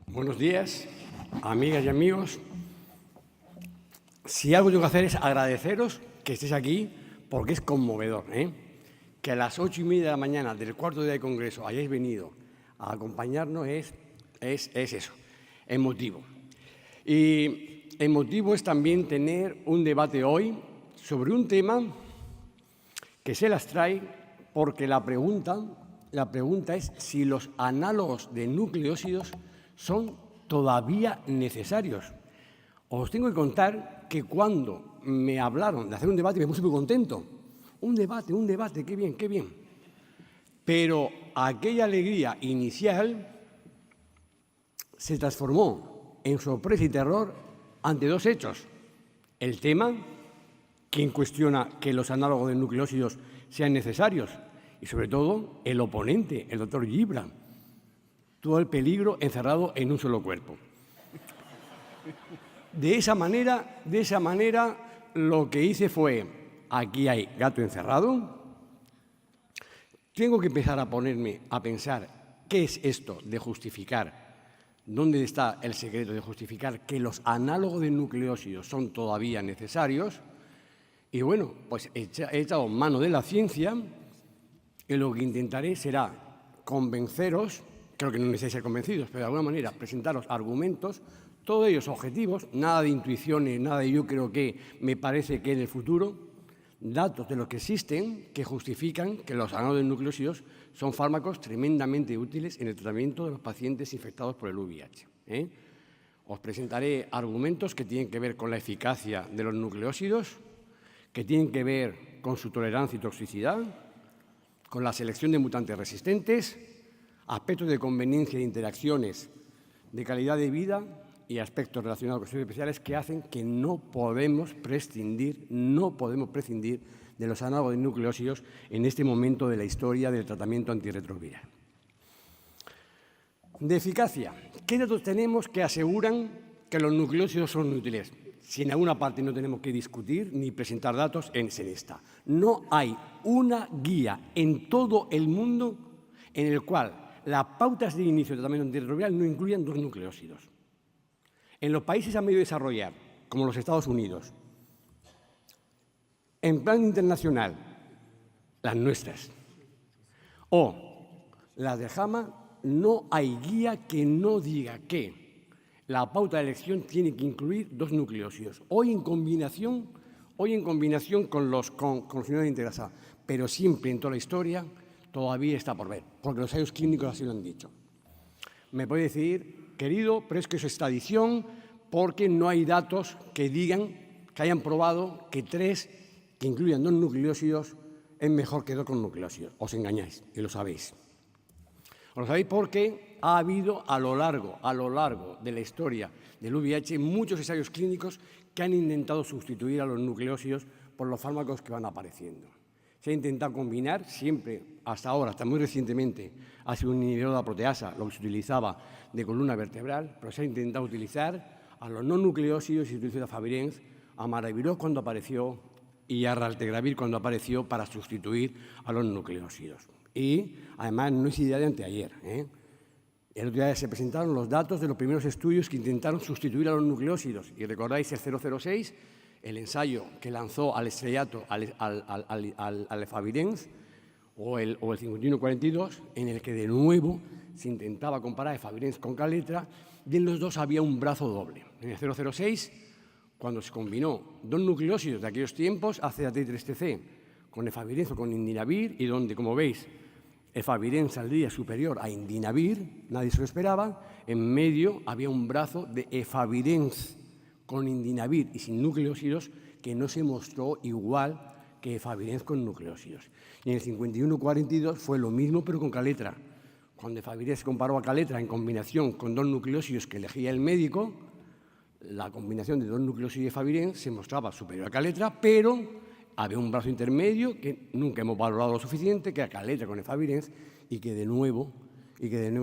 Buenos días, amigas y amigos. Si algo tengo que hacer es agradeceros que estéis aquí, porque es conmovedor, que a las 8:30 de la mañana del cuarto día de Congreso hayáis venido a acompañarnos es eso, emotivo. Y emotivo es también tener un debate hoy sobre un tema que se las trae porque la pregunta es si los análogos de nucleósidos son todavía necesarios. Os tengo que contar que cuando me hablaron de hacer un debate me puse muy contento. Un debate, qué bien, qué bien. Pero aquella alegría inicial se transformó en sorpresa y terror ante dos hechos. El tema, ¿quién cuestiona que los análogos de nucleósidos sean necesarios? Y sobre todo, el oponente, el doctor Gibran. Todo el peligro encerrado en un solo cuerpo. De esa manera, lo que hice fue, aquí hay gato encerrado, tengo que empezar a ponerme a pensar qué es esto de justificar, dónde está el secreto de justificar que los análogos de nucleósidos son todavía necesarios. Y bueno, pues he echado mano de la ciencia y lo que intentaré será convenceros, creo que no necesitáis ser convencidos, pero de alguna manera presentaros argumentos, todos ellos objetivos, nada de intuiciones, nada de yo creo que, me parece que en el futuro, datos de los que existen que justifican que los análogos de nucleósidos son fármacos tremendamente útiles en el tratamiento de los pacientes infectados por el VIH. Os presentaré argumentos que tienen que ver con la eficacia de los nucleósidos, que tienen que ver con su tolerancia y toxicidad, con la selección de mutantes resistentes, aspectos de conveniencia de interacciones, de calidad de vida y aspectos relacionados con estudios especiales que hacen que no podemos prescindir de los análogos de nucleósidos en este momento de la historia del tratamiento antirretroviral. De eficacia, ¿qué datos tenemos que aseguran que los nucleósidos son útiles? Si en alguna parte no tenemos que discutir ni presentar datos, es en esta. No hay una guía en todo el mundo en el cual las pautas de inicio de tratamiento antirretroviral no incluyan dos nucleósidos. En los países a medio desarrollar, como los Estados Unidos, en plan internacional, las nuestras, o las de JAMA, no hay guía que no diga que la pauta de elección tiene que incluir dos nucleósidos, hoy en combinación con los inhibidores de integrasa, pero siempre en toda la historia todavía está por ver, porque los ensayos clínicos así lo han dicho. Me puede decir, querido, pero es que eso es tradición, porque no hay datos que digan, que hayan probado que tres que incluyan dos nucleósidos es mejor que dos con nucleósidos. Os engañáis, y lo sabéis. Lo sabéis porque ha habido a lo largo de la historia del VIH muchos ensayos clínicos que han intentado sustituir a los nucleósidos por los fármacos que van apareciendo. Se ha intentado combinar siempre, hasta ahora, hasta muy recientemente, ha sido un inhibidor de la proteasa, lo que se utilizaba de columna vertebral, pero se ha intentado utilizar a los no nucleósidos y se utilizó a Favirenz, a Maraviroc cuando apareció y a Raltegravir cuando apareció para sustituir a los nucleósidos. Y, además, no es idea de anteayer. El otro día se presentaron los datos de los primeros estudios que intentaron sustituir a los nucleósidos. Y recordáis el 006, el ensayo que lanzó al estrellato al Efavirenz, o el 5142, en el que de nuevo se intentaba comparar Efavirenz con Kaletra, y en los dos había un brazo doble. En el 006, cuando se combinó dos nucleósidos de aquellos tiempos, AZT3TC, con Efavirenz o con Indinavir, y donde, como veis, Efavirenz saldría superior a Indinavir, nadie se lo esperaba, en medio había un brazo de Efavirenz con Indinavir y sin nucleósidos que no se mostró igual que Efavirenz con nucleósidos. Y en el 5142 fue lo mismo, pero con Kaletra. Cuando Efavirenz se comparó a Kaletra en combinación con dos nucleósidos que elegía el médico, la combinación de dos nucleósidos de Efavirenz se mostraba superior a Kaletra, pero había un brazo intermedio que nunca hemos valorado lo suficiente, que era Kaletra con Efavirenz, y que de nuevo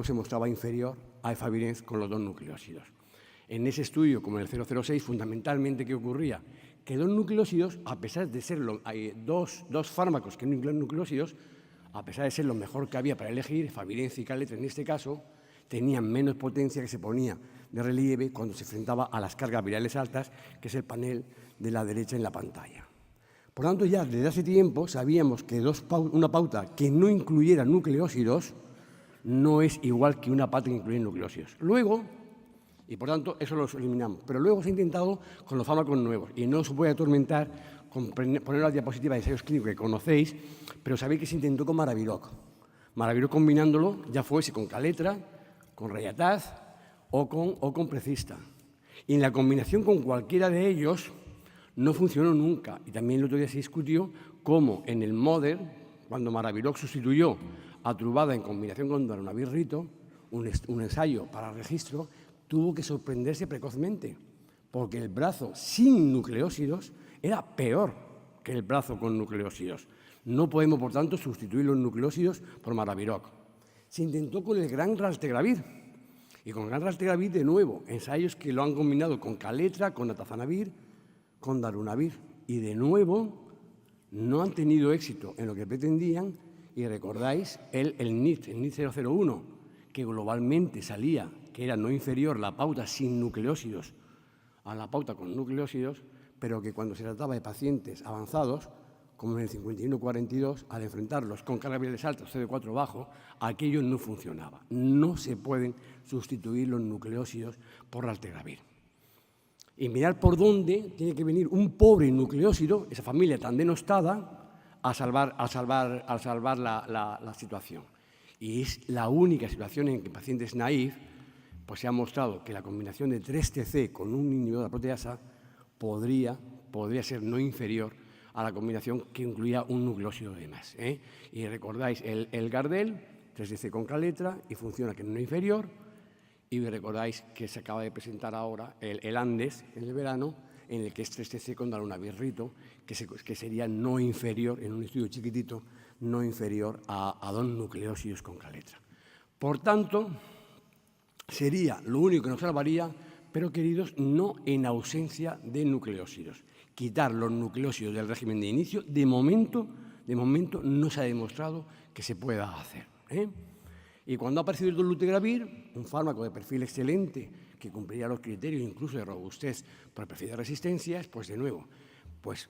se mostraba inferior a Efavirenz con los dos nucleósidos. En ese estudio, como en el 006, fundamentalmente, ¿qué ocurría? Que dos nucleósidos, a pesar de ser dos fármacos que no incluyen nucleósidos, a pesar de ser lo mejor que había para elegir, Efavirenz y Kaletra en este caso, tenían menos potencia que se ponía de relieve cuando se enfrentaba a las cargas virales altas, que es el panel de la derecha en la pantalla. Por lo tanto, ya desde hace tiempo sabíamos que una pauta que no incluyera nucleósidos no es igual que una pauta que incluye nucleósidos. Luego, y por tanto, eso lo eliminamos, pero luego se ha intentado con los fármacos nuevos, y no os voy a atormentar con poner la diapositiva de ensayos clínicos que conocéis, pero sabéis que se intentó con Maraviroc. Maraviroc combinándolo, ya fuese con Caletra, con Rayataz o con Precista. Y en la combinación con cualquiera de ellos no funcionó nunca. Y también el otro día se discutió cómo en el MODER, cuando Maraviroc sustituyó a Truvada en combinación con Darunavir-Rito, un ensayo para registro, tuvo que sorprenderse precozmente, porque el brazo sin nucleósidos era peor que el brazo con nucleósidos. No podemos, por tanto, sustituir los nucleósidos por Maraviroc. Se intentó con el gran Raltegravir, y con el gran Raltegravir, de nuevo, ensayos que lo han combinado con Caletra, con Atazanavir, con Darunavir, y de nuevo no han tenido éxito en lo que pretendían, y recordáis el NIT 001, que globalmente salía que era no inferior la pauta sin nucleósidos a la pauta con nucleósidos, pero que cuando se trataba de pacientes avanzados, como en el 51-42, al enfrentarlos con cargas virales altas, CD4 bajo, aquello no funcionaba. No se pueden sustituir los nucleósidos por Raltegravir. Y mirar por dónde tiene que venir un pobre nucleósido, esa familia tan denostada, a salvar la situación. Y es la única situación en que pacientes naïf pues se ha mostrado que la combinación de 3-TC con un inhibidor de la proteasa podría ser no inferior a la combinación que incluía un nucleósido de más. Y recordáis el Gardel, 3-TC con Caletra, y funciona que no es inferior. Y recordáis que se acaba de presentar ahora el Andes en el verano, en el que es 3-TC con Darunavir-Rito, que sería no inferior, en un estudio chiquitito, no inferior a 2 nucleósidos con Caletra. Por tanto, sería lo único que nos salvaría, pero, queridos, no en ausencia de nucleósidos. Quitar los nucleósidos del régimen de inicio, de momento no se ha demostrado que se pueda hacer. Y cuando ha aparecido el dolutegravir, un fármaco de perfil excelente, que cumpliría los criterios incluso de robustez por el perfil de resistencias, pues de nuevo, pues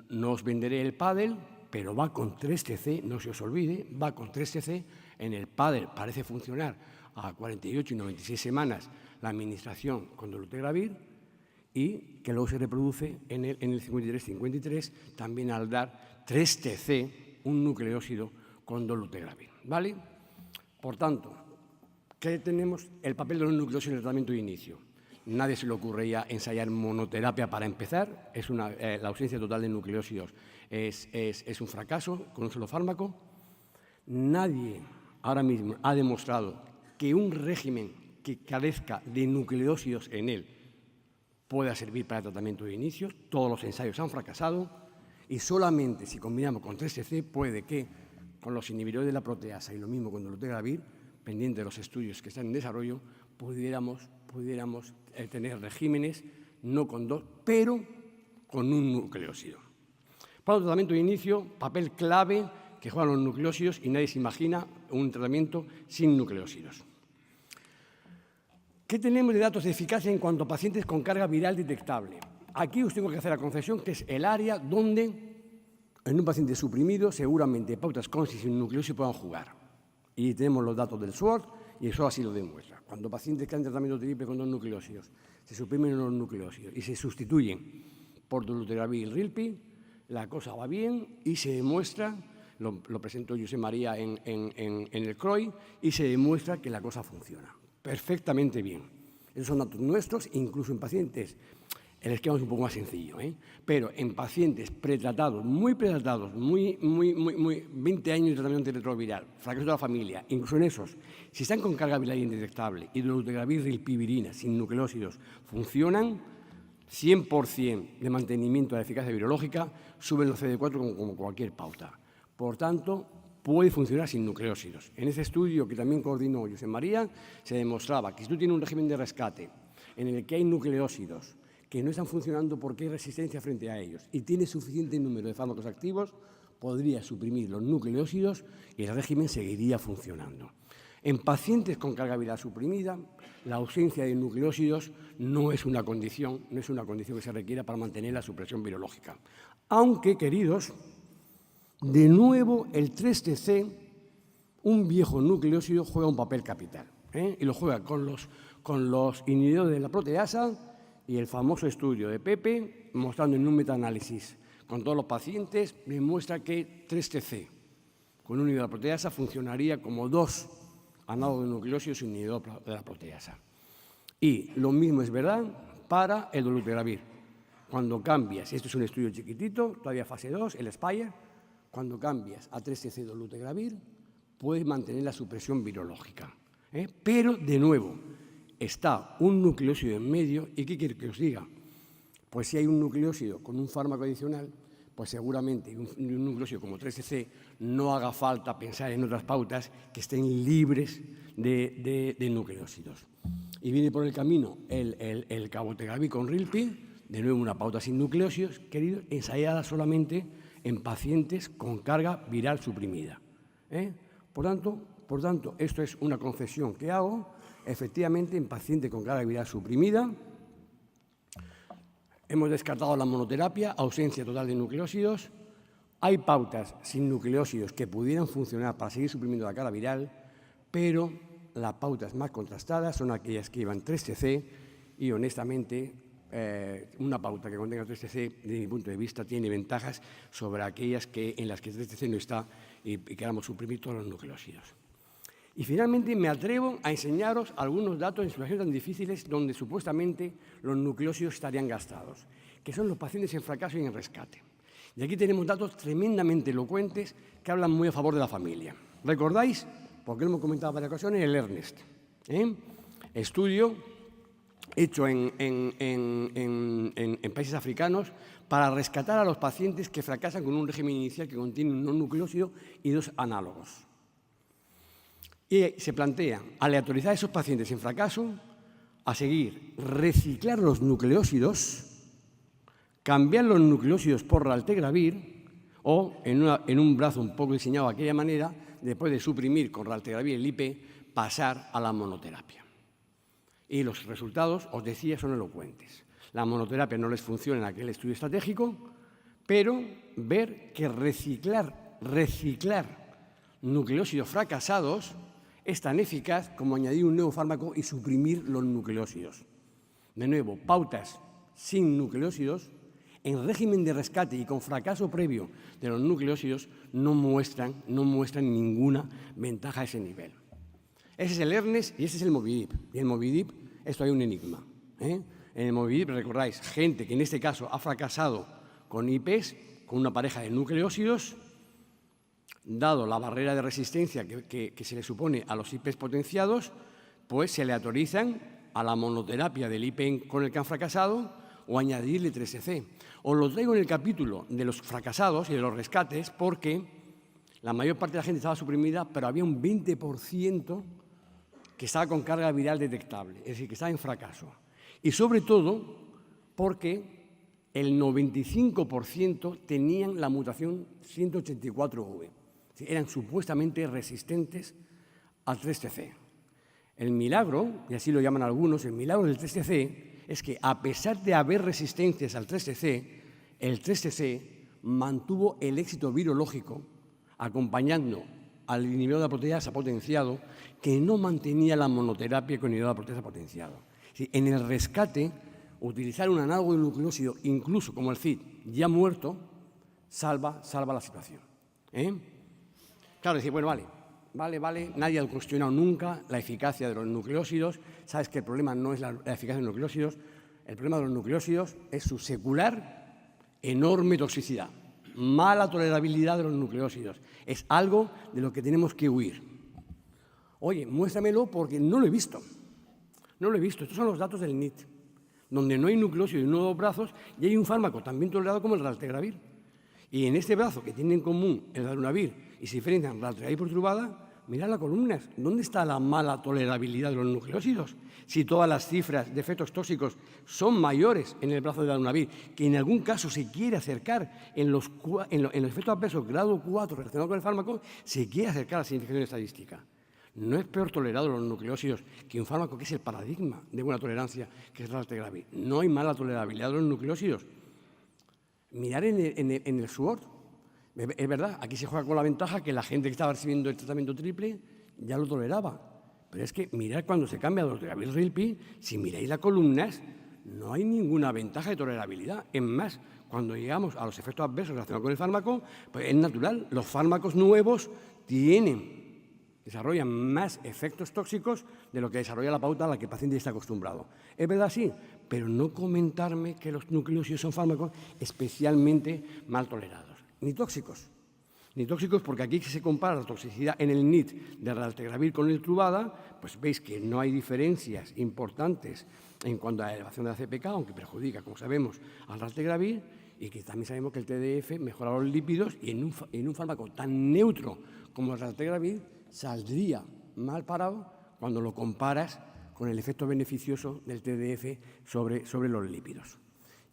no os venderé el PADEL, pero va con 3-TC, no se os olvide, va con 3-TC. En el PADEL parece funcionar a 48 y 96 semanas la administración con dolutegravir, y que luego se reproduce en el 53-53 también al dar 3-TC, un nucleósido con dolutegravir. ¿Vale? Por tanto, ¿qué tenemos? El papel de los nucleósidos en el tratamiento de inicio. Nadie se le ocurría ensayar monoterapia para empezar. La ausencia total de nucleósidos es un fracaso con un solo fármaco. Nadie ahora mismo ha demostrado que un régimen que carezca de nucleósidos en él pueda servir para el tratamiento de inicio. Todos los ensayos han fracasado, y solamente si combinamos con 3-TC puede que con los inhibidores de la proteasa y lo mismo con dolutegravir, pendiente de los estudios que están en desarrollo, pudiéramos tener regímenes no con 2, pero con un nucleósido. Para el tratamiento de inicio, papel clave que juegan los nucleósidos, y nadie se imagina un tratamiento sin nucleósidos. ¿Qué tenemos de datos de eficacia en cuanto a pacientes con carga viral detectable? Aquí os tengo que hacer la concesión que es el área donde en un paciente suprimido seguramente pautas con y sin nucleósidos puedan jugar. Y tenemos los datos del SWORD y eso así lo demuestra. Cuando pacientes que han tratamiento triple con 2 nucleósidos se suprimen los nucleósidos y se sustituyen por dolutegravir y rilpi, la cosa va bien y se demuestra, lo presentó Josep María en el CROI, y se demuestra que la cosa funciona perfectamente bien. Esos son datos nuestros, incluso en pacientes, el esquema es un poco más sencillo, pero en pacientes pretratados, muy 20 años de tratamiento antirretroviral, fracaso de la familia, incluso en esos, si están con carga viral indetectable y dolutegravir, rilpivirina, sin nucleósidos, funcionan, 100% de mantenimiento de la eficacia virológica, suben los CD4 como cualquier pauta. Por tanto, puede funcionar sin nucleósidos. En ese estudio que también coordinó Josep María, se demostraba que si tú tienes un régimen de rescate en el que hay nucleósidos que no están funcionando porque hay resistencia frente a ellos y tiene suficiente número de fármacos activos, podría suprimir los nucleósidos y el régimen seguiría funcionando. En pacientes con carga viral suprimida, la ausencia de nucleósidos no es una condición que se requiera para mantener la supresión virológica. Aunque, queridos, de nuevo el 3TC, un viejo nucleósido, juega un papel capital, y lo juega con los inhibidores de la proteasa y el famoso estudio de Pepe, mostrando en un metaanálisis con todos los pacientes, demuestra que 3TC con un inhibidor de la proteasa funcionaría como dos análogos de nucleósidos y inhibidor de la proteasa. Y lo mismo es verdad para el dolutegravir. Cuando cambias, esto es un estudio chiquitito, todavía fase 2, el SPIRE, cuando cambias a 3TC dolutegravir, puedes mantener la supresión virológica. Pero, de nuevo, está un nucleósido en medio, ¿y qué quiere que os diga? Pues si hay un nucleósido con un fármaco adicional, pues seguramente un nucleósido como 3TC no haga falta pensar en otras pautas que estén libres de nucleósidos. Y viene por el camino el cabotegravir con rilpi, de nuevo una pauta sin nucleósidos, queridos, ensayada solamente en pacientes con carga viral suprimida. Por tanto, esto es una confesión que hago, efectivamente, en pacientes con carga viral suprimida. Hemos descartado la monoterapia, ausencia total de nucleósidos. Hay pautas sin nucleósidos que pudieran funcionar para seguir suprimiendo la carga viral, pero las pautas más contrastadas son aquellas que llevan 3TC y, honestamente, una pauta que contenga 3TC, desde mi punto de vista, tiene ventajas sobre aquellas en las que 3TC no está y queramos suprimir todos los nucleósidos. Y finalmente me atrevo a enseñaros algunos datos en situaciones tan difíciles donde supuestamente los nucleósidos estarían gastados, que son los pacientes en fracaso y en rescate. Y aquí tenemos datos tremendamente elocuentes que hablan muy a favor de la familia. ¿Recordáis? Porque lo hemos comentado en varias ocasiones, el ERNEST. Estudio hecho en países africanos para rescatar a los pacientes que fracasan con un régimen inicial que contiene un nucleósido y dos análogos. Y se plantea aleatorizar a esos pacientes en fracaso, a seguir, reciclar los nucleósidos, cambiar los nucleósidos por raltegravir o, en un brazo un poco diseñado de aquella manera, después de suprimir con raltegravir el IP, pasar a la monoterapia. Y los resultados, os decía, son elocuentes. La monoterapia no les funciona en aquel estudio estratégico, pero ver que reciclar nucleósidos fracasados es tan eficaz como añadir un nuevo fármaco y suprimir los nucleósidos. De nuevo, pautas sin nucleósidos, en régimen de rescate y con fracaso previo de los nucleósidos, no muestran ninguna ventaja a ese nivel. Ese es el ERNEST y ese es el Movidip. Y el Movidip, esto hay un enigma. En el Movidip, recordáis, gente que en este caso ha fracasado con IPs, con una pareja de nucleósidos, dado la barrera de resistencia que se le supone a los IPs potenciados, pues se le autorizan a la monoterapia del IP con el que han fracasado o añadirle 3TC. Os lo traigo en el capítulo de los fracasados y de los rescates porque la mayor parte de la gente estaba suprimida, pero había un 20% que estaba con carga viral detectable, es decir, que estaba en fracaso. Y sobre todo porque el 95% tenían la mutación 184V. Eran supuestamente resistentes al 3TC. El milagro, y así lo llaman algunos, el milagro del 3TC es que, a pesar de haber resistencias al 3TC, el 3TC mantuvo el éxito virológico acompañando al inhibidor de la proteasa potenciado que no mantenía la monoterapia con inhibidor de la proteasa potenciado. En el rescate, utilizar un análogo de nucleósido, incluso como el CID, ya muerto, salva la situación. Claro, decir, bueno, vale, nadie ha cuestionado nunca la eficacia de los nucleósidos. Sabes que el problema no es la eficacia de los nucleósidos, el problema de los nucleósidos es su secular enorme toxicidad, mala tolerabilidad de los nucleósidos. Es algo de lo que tenemos que huir. Oye, muéstramelo porque no lo he visto. No lo he visto. Estos son los datos del NIT, donde no hay nucleósidos y no hay brazos y hay un fármaco también tolerado como el raltegravir. Y en este brazo que tiene en común el darunavir y se diferencian raltegravir perturbada, mirad las columnas. ¿Dónde está la mala tolerabilidad de los nucleósidos? Si todas las cifras de efectos tóxicos son mayores en el brazo de darunavir, que en algún caso se quiere acercar en los efectos adversos grado 4 relacionados con el fármaco, se quiere acercar a la significación estadística. No es peor tolerado los nucleósidos que un fármaco que es el paradigma de buena tolerancia, que es el raltegravir. No hay mala tolerabilidad de los nucleósidos. Mirar en el SWOT. Es verdad, aquí se juega con la ventaja que la gente que estaba recibiendo el tratamiento triple ya lo toleraba. Pero es que mirad cuando se cambia de dolutegravir-rilpi, si miráis las columnas, no hay ninguna ventaja de tolerabilidad. Es más, cuando llegamos a los efectos adversos relacionados con el fármaco, pues es natural, los fármacos nuevos desarrollan más efectos tóxicos de lo que desarrolla la pauta a la que el paciente está acostumbrado. Es verdad, sí, pero no comentarme que los nucleósidos son fármacos especialmente mal tolerados, ni tóxicos. Ni tóxicos porque aquí se compara la toxicidad en el NIT de raltegravir con el Truvada, pues veis que no hay diferencias importantes en cuanto a la elevación de la CPK, aunque perjudica, como sabemos, al raltegravir, y que también sabemos que el TDF mejora los lípidos y en un fármaco tan neutro como el raltegravir saldría mal parado cuando lo comparas con el efecto beneficioso del TDF sobre los lípidos.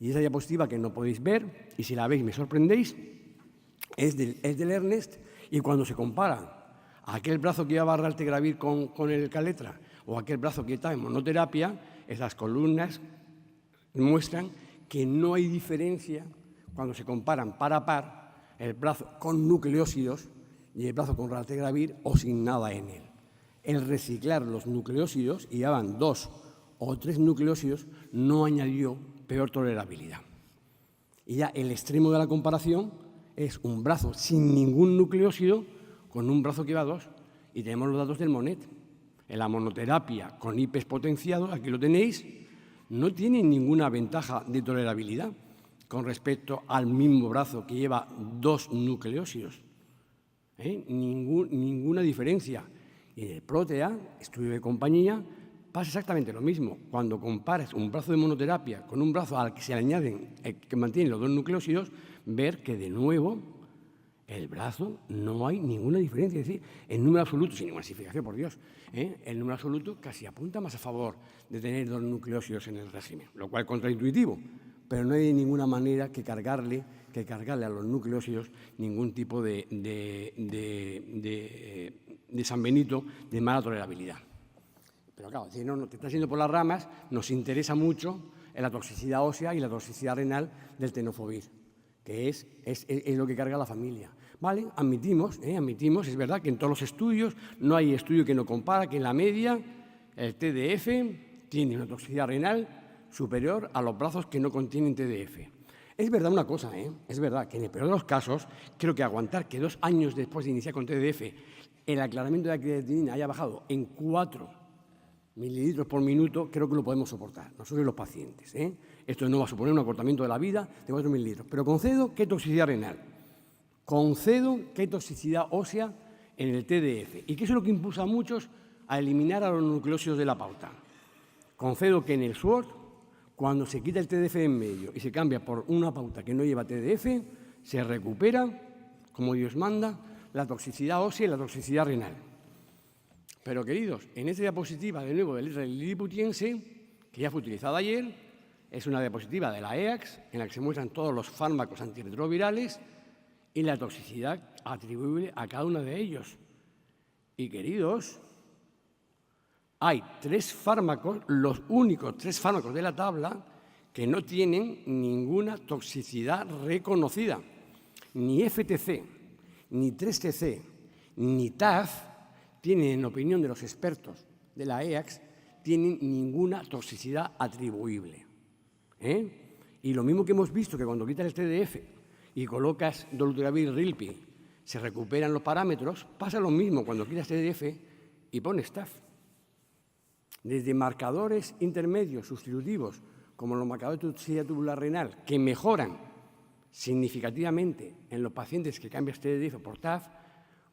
Y esa diapositiva que no podéis ver, y si la veis me sorprendéis, es del Ernest, y cuando se compara a aquel brazo que llevaba raltegravir con el Caletra o aquel brazo que estaba en monoterapia, esas columnas muestran que no hay diferencia cuando se comparan par a par el brazo con nucleósidos y el brazo con raltegravir o sin nada en él. El reciclar los nucleósidos, y ya van 2 o 3 nucleósidos, no añadió peor tolerabilidad. Y ya el extremo de la comparación es un brazo sin ningún nucleósido con un brazo que va a 2, y tenemos los datos del Monet. En la monoterapia con IPES potenciados, aquí lo tenéis, no tiene ninguna ventaja de tolerabilidad con respecto al mismo brazo que lleva 2 nucleósidos. Ninguna diferencia. Y en el PROTEA, estudio de compañía, pasa exactamente lo mismo. Cuando comparas un brazo de monoterapia con un brazo al que se le añaden, que mantiene los 2 nucleósidos, ver que de nuevo el brazo no hay ninguna diferencia. Es decir, en número absoluto, sin ninguna significación, por Dios, el número absoluto casi apunta más a favor de tener 2 nucleósidos en el régimen, lo cual es contraintuitivo, pero no hay de ninguna manera que cargarle a los nucleósidos ningún tipo de San Benito de mala tolerabilidad. Pero claro, si no te estás yendo por las ramas, nos interesa mucho la toxicidad ósea y la toxicidad renal del tenofovir, que es lo que carga la familia. ¿Vale? Admitimos, es verdad que en todos los estudios no hay estudio que no compara que en la media el TDF tiene una toxicidad renal superior a los brazos que no contienen TDF. Es verdad una cosa, es verdad que en el peor de los casos, creo que aguantar que 2 años después de iniciar con TDF el aclaramiento de la creatinina haya bajado en 4 mililitros por minuto, creo que lo podemos soportar, nosotros y los pacientes. Esto no va a suponer un acortamiento de la vida de 4 mililitros, pero concedo que toxicidad renal, concedo que toxicidad ósea en el TDF, y que eso es lo que impulsa a muchos a eliminar a los nucleósidos de la pauta. Concedo que en el SWOT, cuando se quita el TDF en medio y se cambia por una pauta que no lleva TDF, se recupera, como Dios manda, la toxicidad ósea y la toxicidad renal. Pero, queridos, en esta diapositiva, de nuevo, del liliputiense, que ya fue utilizada ayer, es una diapositiva de la EACS, en la que se muestran todos los fármacos antirretrovirales y la toxicidad atribuible a cada uno de ellos. Y, queridos, hay 3 fármacos, los únicos 3 fármacos de la tabla, que no tienen ninguna toxicidad reconocida. Ni FTC, ni 3TC, ni TAF tienen, en opinión de los expertos de la EACS, tienen ninguna toxicidad atribuible. Y lo mismo que hemos visto, que cuando quitas el TDF y colocas dolutegravir-rilpi, se recuperan los parámetros, pasa lo mismo cuando quitas TDF y pones TAF. Desde marcadores intermedios sustitutivos, como los marcadores de toxicidad tubular renal, que mejoran significativamente en los pacientes que cambias TDF por TAF,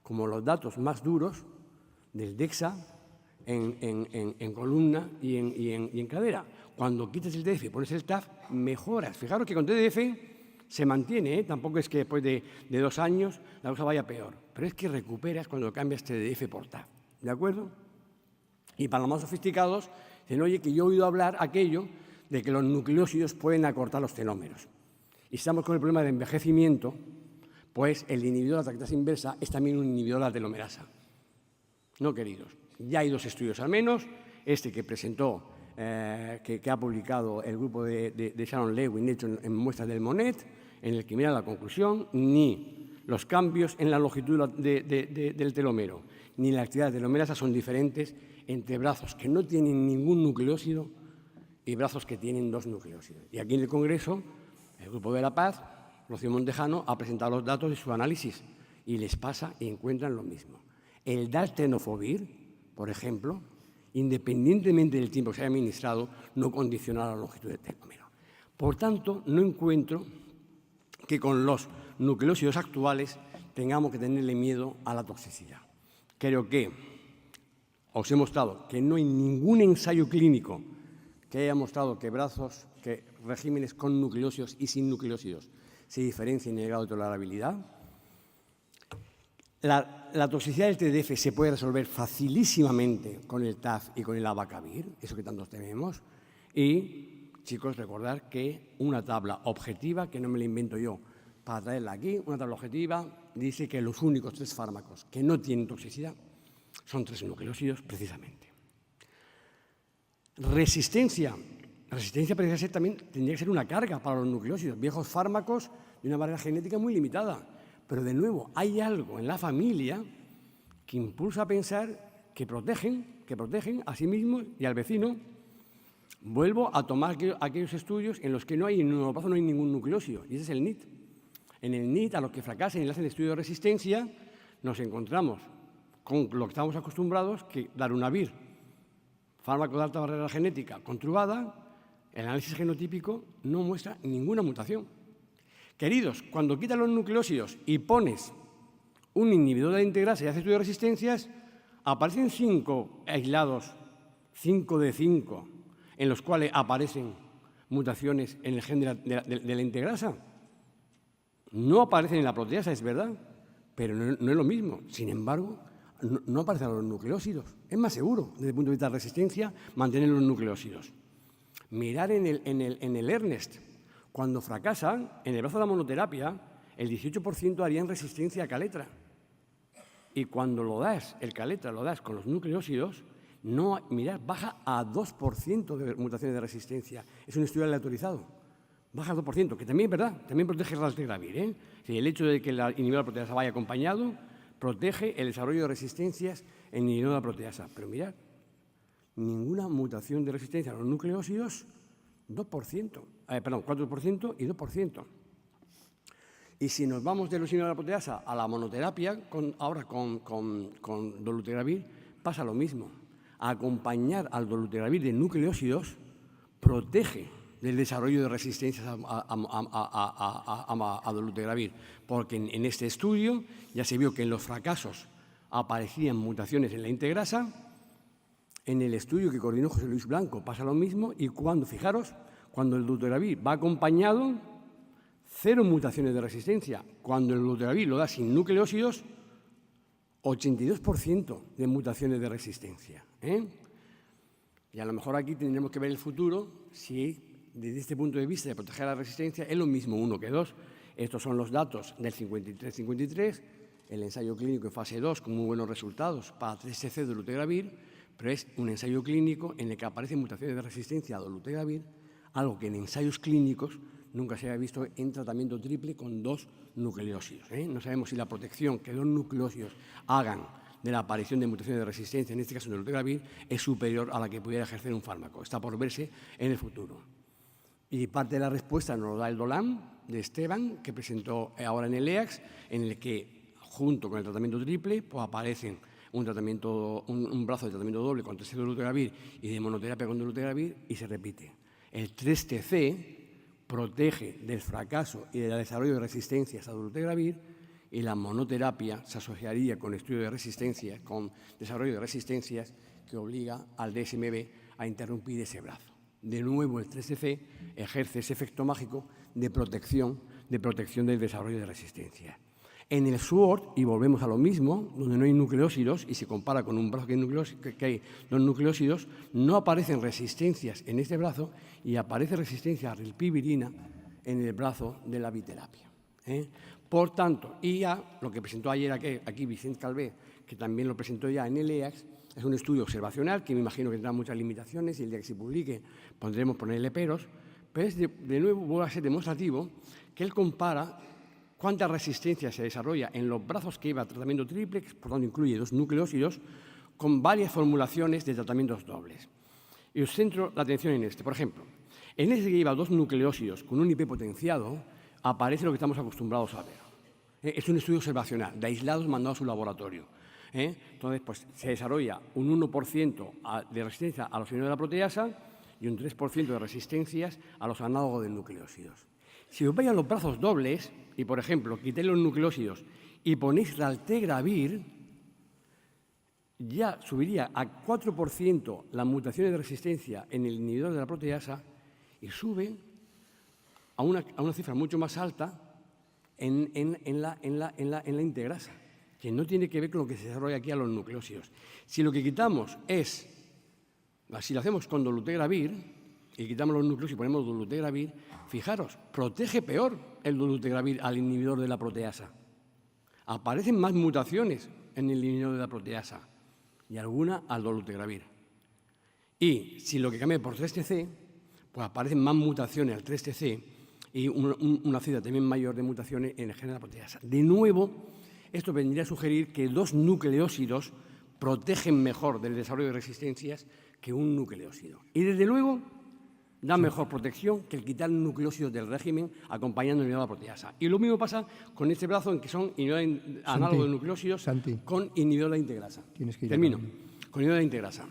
como los datos más duros del DEXA en columna y en cadera. Cuando quitas el TDF y pones el TAF, mejoras. Fijaros que con TDF se mantiene, tampoco es que después de 2 años la cosa vaya peor, pero es que recuperas cuando cambias TDF por TAF. ¿De acuerdo? Y para los más sofisticados, dicen, oye, que yo he oído hablar aquello de que los nucleósidos pueden acortar los telómeros. Y estamos con el problema de envejecimiento, pues el inhibidor de la atractasa inversa es también un inhibidor de la telomerasa. No, queridos. Ya hay 2 estudios al menos, este que presentó, que ha publicado el grupo de Sharon Lewin, hecho en muestras del Monet, en el que mira la conclusión, ni los cambios en la longitud del telómero, ni la actividad telomerasa son diferentes entre brazos que no tienen ningún nucleósido y brazos que tienen 2 nucleósidos. Y aquí en el Congreso, el Grupo de la Paz, Rocío Montejano, ha presentado los datos de su análisis y les pasa y encuentran lo mismo. El daltenofovir, por ejemplo, independientemente del tiempo que se haya administrado, no condiciona la longitud del telómero. Por tanto, no encuentro que con los nucleósidos actuales tengamos que tenerle miedo a la toxicidad. Creo que os he mostrado que no hay ningún ensayo clínico que haya mostrado que regímenes con nucleósidos y sin nucleósidos se diferencian en el grado de tolerabilidad. La toxicidad del TDF se puede resolver facilísimamente con el TAF y con el abacavir, eso que tantos tememos. Y, chicos, recordar que una tabla objetiva, que no me la invento yo para traerla aquí, una tabla objetiva dice que los únicos 3 fármacos que no tienen toxicidad son 3 nucleósidos, precisamente. Resistencia parece ser también tendría que ser una carga para los nucleósidos, viejos fármacos de una barrera genética muy limitada. Pero, de nuevo, hay algo en la familia que impulsa a pensar que protegen a sí mismos y al vecino. Vuelvo a tomar aquellos estudios en los que no hay ningún nucleósido, y ese es el NIT. En el NIT, a los que fracasan y hacen el estudio de resistencia, nos encontramos con lo que estamos acostumbrados, que darunavir, fármaco de alta barrera genética contrugada, el análisis genotípico no muestra ninguna mutación. Queridos, cuando quitas los nucleósidos y pones un inhibidor de integrasa y haces estudio de resistencias, aparecen 5 aislados, 5 de 5, en los cuales aparecen mutaciones en el gen de la integrasa. No aparecen en la proteasa, es verdad, pero no es lo mismo. Sin embargo, no aparecen los nucleósidos. Es más seguro, desde el punto de vista de resistencia, mantener los nucleósidos. Mirar en el ERNEST. Cuando fracasan, en el brazo de la monoterapia, el 18% harían resistencia a caletra. Y cuando el caletra lo das con los nucleósidos, mirad, baja a 2% de mutaciones de resistencia. Es un estudio aleatorizado. Baja a 2%, que también es verdad, también protege el raltegravir. Sí, el hecho de que el inhibidor de la proteasa vaya acompañado protege el desarrollo de resistencias en el inhibidor de la proteasa. Pero mirad, ninguna mutación de resistencia a los nucleósidos, 4% y 2%. Y si nos vamos de los inhibidores de la proteasa a la monoterapia, ahora con dolutegravir, pasa lo mismo. Acompañar al dolutegravir de nucleósidos protege del desarrollo de resistencias a dolutegravir, porque en este estudio ya se vio que en los fracasos aparecían mutaciones en la integrasa. En el estudio que coordinó José Luis Blanco pasa lo mismo, y fijaros, cuando el dolutegravir va acompañado, 0 mutaciones de resistencia. Cuando el dolutegravir lo da sin nucleósidos, 82% de mutaciones de resistencia. Y a lo mejor aquí tendremos que ver el futuro, si desde este punto de vista de proteger la resistencia es lo mismo 1 que 2. Estos son los datos del 53-53, el ensayo clínico en fase 2 con muy buenos resultados para 3cc de dolutegravir, pero es un ensayo clínico en el que aparecen mutaciones de resistencia a dolutegravir, algo que en ensayos clínicos nunca se había visto en tratamiento triple con 2 nucleósidos. No sabemos si la protección que 2 nucleósidos hagan de la aparición de mutaciones de resistencia, en este caso de dolutegravir, es superior a la que pudiera ejercer un fármaco. Está por verse en el futuro. Y parte de la respuesta nos lo da el DOLAM de Esteban, que presentó ahora en el EACS, en el que, junto con el tratamiento triple, pues aparecen un brazo de tratamiento doble con 3 dolutegravir y de monoterapia con dolutegravir, y se repite. El 3TC protege del fracaso y del desarrollo de resistencias a dolutegravir, y la monoterapia se asociaría con estudio de resistencia, con desarrollo de resistencias, que obliga al DSMB a interrumpir ese brazo. De nuevo, el 3TC ejerce ese efecto mágico de protección del desarrollo de resistencia. En el SWORD, y volvemos a lo mismo, donde no hay nucleósidos y se compara con un brazo que hay 2 nucleósidos, no aparecen resistencias en este brazo y aparece resistencia a rilpivirina en el brazo de la biterapia. Por tanto, y ya lo que presentó ayer aquí Vicente Calvé, que también lo presentó ya en el EACS, Es un estudio observacional que me imagino que tendrá muchas limitaciones y el día que se publique pondremos ponerle peros, pero es de nuevo, vuelve a ser demostrativo que él compara cuánta resistencia se desarrolla en los brazos que lleva tratamiento triple, que por tanto incluye 2 nucleósidos, con varias formulaciones de tratamientos dobles. Y os centro la atención en este. Por ejemplo, en este que lleva 2 nucleósidos con un IP potenciado, aparece lo que estamos acostumbrados a ver. Es un estudio observacional, de aislados mandados a su laboratorio. Entonces, pues, se desarrolla un 1% de resistencia a los inhibidores de la proteasa y un 3% de resistencias a los análogos de nucleósidos. Si os veis a los brazos dobles y, por ejemplo, quitáis los nucleósidos y ponéis raltegravir, ya subiría a 4% las mutaciones de resistencia en el inhibidor de la proteasa y sube a una cifra mucho más alta en la integrasa, que no tiene que ver con lo que se desarrolla aquí a los nucleósidos. Si lo que quitamos es, si lo hacemos con dolutegravir, y quitamos los núcleos y ponemos dolutegravir, fijaros, protege peor el dolutegravir al inhibidor de la proteasa. Aparecen más mutaciones en el inhibidor de la proteasa y alguna al dolutegravir. Y si lo que cambia por 3TC, pues aparecen más mutaciones al 3TC y una cifra también mayor de mutaciones en el gen de la proteasa. De nuevo, esto vendría a sugerir que 2 nucleósidos protegen mejor del desarrollo de resistencias que un nucleósido. Y desde luego, da mejor protección que el quitar nucleósidos del régimen acompañando el inhibidor de la proteasa. Y lo mismo pasa con este brazo en que son análogos de nucleósidos con inhibidor de la integrasa. Termino. Con inhibidor de la integrasa.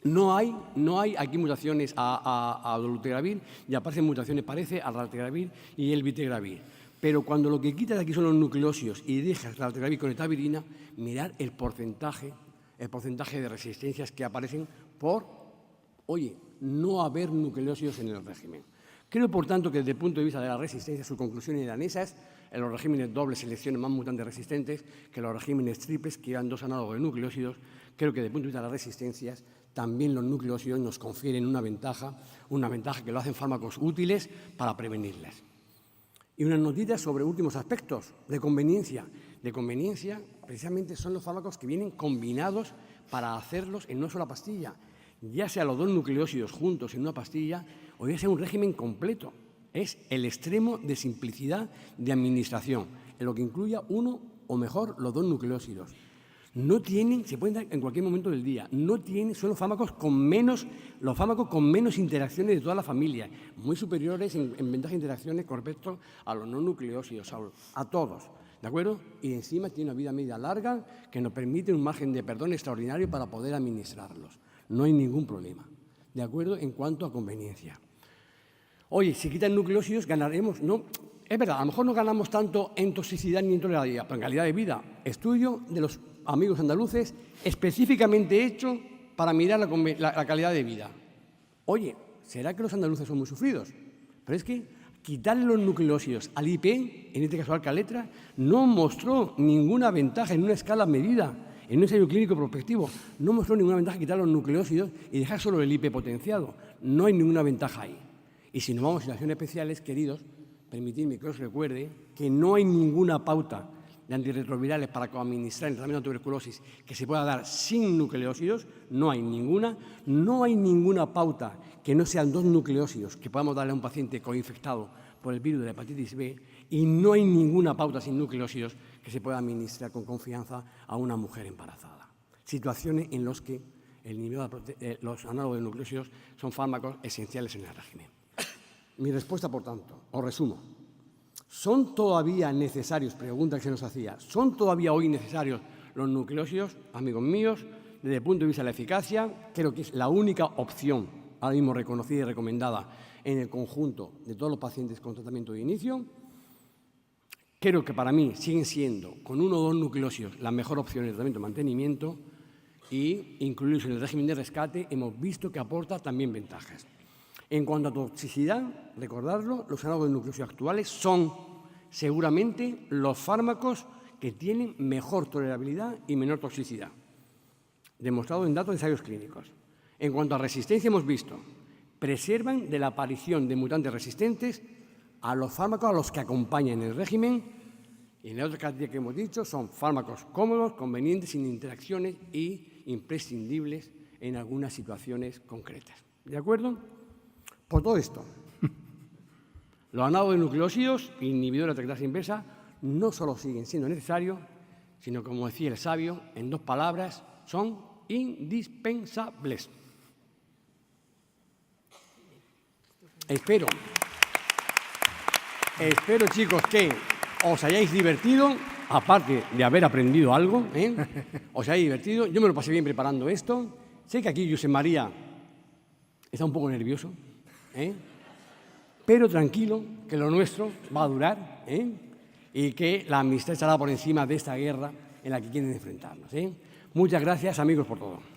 No hay aquí mutaciones a dolutegravir y aparecen mutaciones, parece, al raltegravir y el vitegravir. Pero cuando lo que quitas aquí son los nucleósidos y dejas raltegravir con etavirina, mirad el porcentaje de resistencias que aparecen por, no haber nucleósidos en el régimen. Creo, por tanto, que desde el punto de vista de la resistencia, su conclusión eran esas. En los regímenes dobles seleccionan más mutantes resistentes que los regímenes triples, que llevan 2 análogos de nucleósidos. Creo que desde el punto de vista de las resistencias, también los nucleósidos nos confieren una ventaja que lo hacen fármacos útiles para prevenirlas. Y unas notitas sobre últimos aspectos de conveniencia. De conveniencia, precisamente, son los fármacos que vienen combinados para hacerlos en una sola pastilla, ya sea los 2 nucleósidos juntos en una pastilla o ya sea un régimen completo. Es el extremo de simplicidad de administración, en lo que incluya uno o mejor los 2 nucleósidos. No tienen, se pueden dar en cualquier momento del día, son los fármacos con menos interacciones de toda la familia, muy superiores en ventaja de interacciones con respecto a los no nucleósidos, a todos, ¿de acuerdo? Y encima tiene una vida media larga que nos permite un margen de perdón extraordinario para poder administrarlos. No hay ningún problema, ¿de acuerdo? En cuanto a conveniencia. Oye, si quitan nucleósidos ganaremos, ¿no? Es verdad, a lo mejor no ganamos tanto en toxicidad ni en tolerabilidad, pero en calidad de vida. Estudio de los amigos andaluces específicamente hecho para mirar la calidad de vida. Oye, ¿será que los andaluces son muy sufridos? Pero es que quitarle los nucleósidos al IP, en este caso al Caletra, no mostró ninguna ventaja en una escala medida, en un ensayo clínico prospectivo. No mostró ninguna ventaja quitar los nucleósidos y dejar solo el IP potenciado. No hay ninguna ventaja ahí. Y si nos vamos a situaciones especiales, queridos, permitidme que os recuerde que no hay ninguna pauta de antirretrovirales para coadministrar el tratamiento de tuberculosis que se pueda dar sin nucleósidos, no hay ninguna pauta que no sean 2 nucleósidos que podamos darle a un paciente coinfectado por el virus de la hepatitis B y no hay ninguna pauta sin nucleósidos que se pueda administrar con confianza a una mujer embarazada. Situaciones en las que los análogos de nucleósidos son fármacos esenciales en el régimen. Mi respuesta, por tanto, os resumo. ¿Son todavía necesarios, pregunta que se nos hacía, ¿son todavía hoy necesarios los nucleósidos? Amigos míos, desde el punto de vista de la eficacia, creo que es la única opción ahora mismo reconocida y recomendada en el conjunto de todos los pacientes con tratamiento de inicio. Creo que para mí siguen siendo, con 1 o 2 nucleósidos, la mejor opción de tratamiento de mantenimiento y incluirlos en el régimen de rescate hemos visto que aporta también ventajas. En cuanto a toxicidad, recordarlo, los análogos de nucleósidos actuales son seguramente los fármacos que tienen mejor tolerabilidad y menor toxicidad, demostrado en datos de ensayos clínicos. En cuanto a resistencia, hemos visto, preservan de la aparición de mutantes resistentes a los fármacos a los que acompañan el régimen, y en la otra característica que hemos dicho son fármacos cómodos, convenientes, sin interacciones y imprescindibles en algunas situaciones concretas. ¿De acuerdo? Por todo esto, los anabonucleósidos, inhibidores de la reactasa inversa, no solo siguen siendo necesarios, sino, como decía el sabio, en 2 palabras, son indispensables. Espero, chicos, que os hayáis divertido, aparte de haber aprendido algo, os hayáis divertido. Yo me lo pasé bien preparando esto. Sé que aquí Josep María está un poco nervioso, pero tranquilo, que lo nuestro va a durar, y que la amistad estará por encima de esta guerra en la que quieren enfrentarnos. Muchas gracias, amigos, por todo.